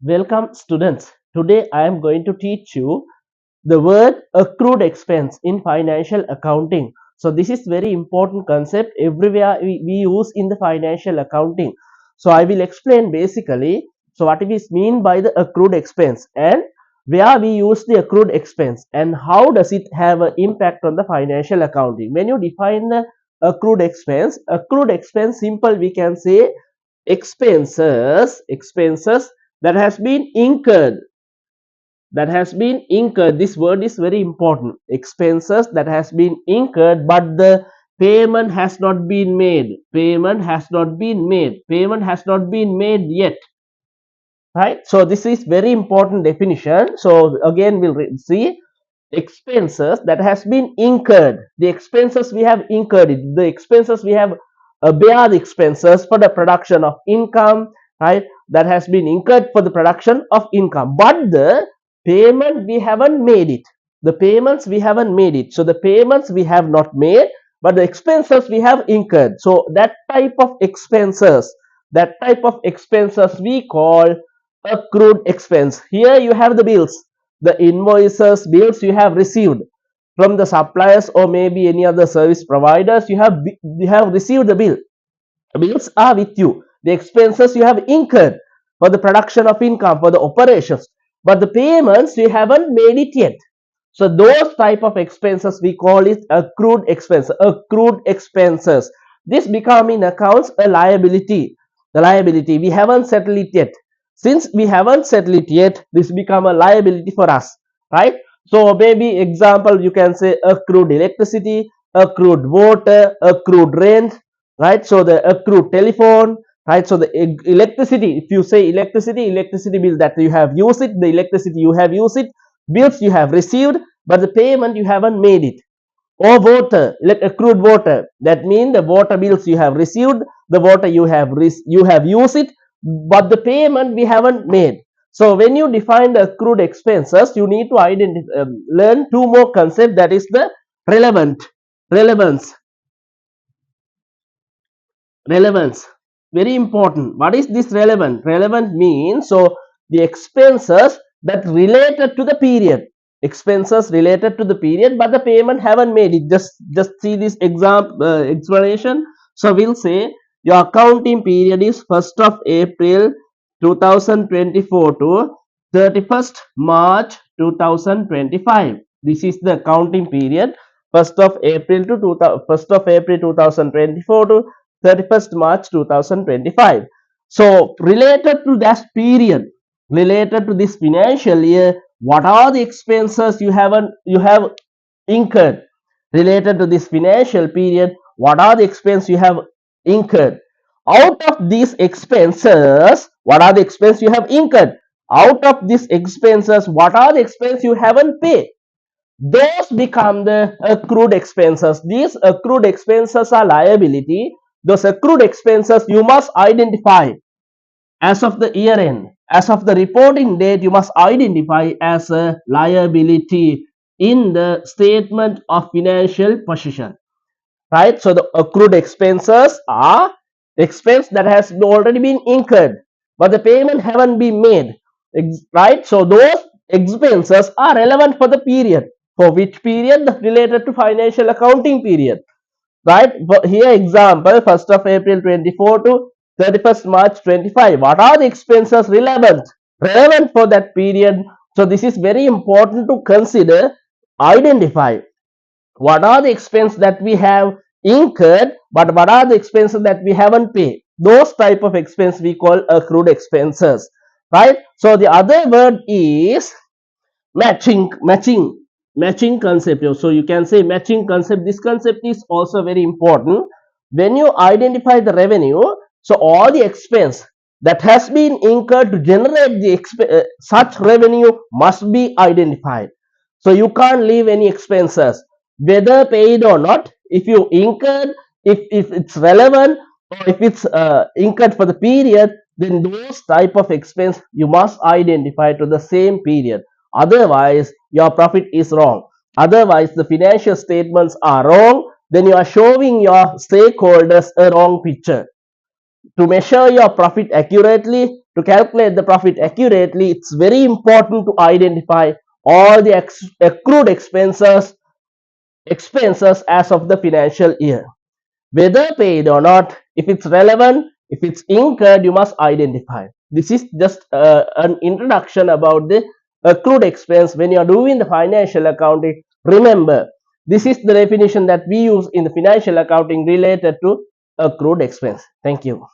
Welcome students. Today I am going to teach you the word accrued expense in financial accounting. So this is very important concept everywhere we use in the financial accounting. So I will explain basically so what it is mean by the accrued expense and where we use the accrued expense and how does it have an impact on the financial accounting. When you define the accrued expense simple we can say expenses that has been incurred. This word is very important. Expenses that has been incurred but the payment has not been made yet, right? So this is very important definition. So again we'll see expenses that has been incurred. The expenses we have incurred, the expenses we have bear the expenses for the production of income, right? That has been incurred for the production of income, but the payment we haven't made it. The payments we haven't made it. So the payments we have not made, but the expenses we have incurred. So that type of expenses we call accrued expense. Here you have the bills, the invoices, bills you have received from the suppliers or maybe any other service providers. You have received the bills are with you. The expenses you have incurred for the production of income, for the operations, but the payments you haven't made it yet. So those type of expenses we call it accrued expenses. This become in accounts a liability. The liability we haven't settled it yet. Since we haven't settled it yet, this become a liability for us, right? So maybe example you can say accrued electricity, accrued water, accrued rent, right? So the accrued telephone, right? So the electricity, if you say electricity bill that you have used it, the electricity you have used it, bills you have received, but the payment you haven't made it. Or water, like accrued water, that means the water bills you have received, the water you have used it, but the payment we haven't made. So when you define the accrued expenses, you need to learn two more concepts, that is the relevant relevance relevance very important. What is this relevant means, so the expenses that related to the period, expenses related to the period but the payment haven't made it. Just see this explanation. So we'll say your accounting period is 1st of April 2024 to 31st March 2025. This is the accounting period, 1st of April to 1st of April 2024 to 31st March 2025. So related to that period, related to this financial year, what are the expenses you have incurred related to this financial period? What are the expenses you have incurred? Out of these expenses, what are the expenses you have incurred? Out of these expenses, what are the expenses you haven't paid? Those become the accrued expenses. These accrued expenses are liability. Those accrued expenses you must identify as of the year end. As of the reporting date, you must identify as a liability in the statement of financial position, right? So the accrued expenses are expense that has already been incurred, but the payment haven't been made, right? So those expenses are relevant for the period. For which period? Related to financial accounting period, right? But here example 1st of April 24 to 31st March 25. What are the expenses relevant for that period? So this is very important to consider, identify what are the expenses that we have incurred but what are the expenses that we haven't paid. Those type of expense we call accrued expenses, right? So the other word is matching concept. So you can say matching concept. This concept is also very important. When you identify the revenue, so all the expense that has been incurred to generate such revenue must be identified. So you can't leave any expenses whether paid or not. If you incurred, if it's relevant, or if it's incurred for the period, then those type of expense you must identify to the same period. Otherwise your profit is wrong. Otherwise the financial statements are wrong. Then you are showing your stakeholders a wrong picture. To measure your profit accurately, to calculate the profit accurately, it's very important to identify all the accrued expenses as of the financial year, whether paid or not. If it's relevant, if it's incurred, you must identify. This is just an introduction about the accrued expense. When you are doing the financial accounting, remember this is the definition that we use in the financial accounting related to accrued expense. Thank you.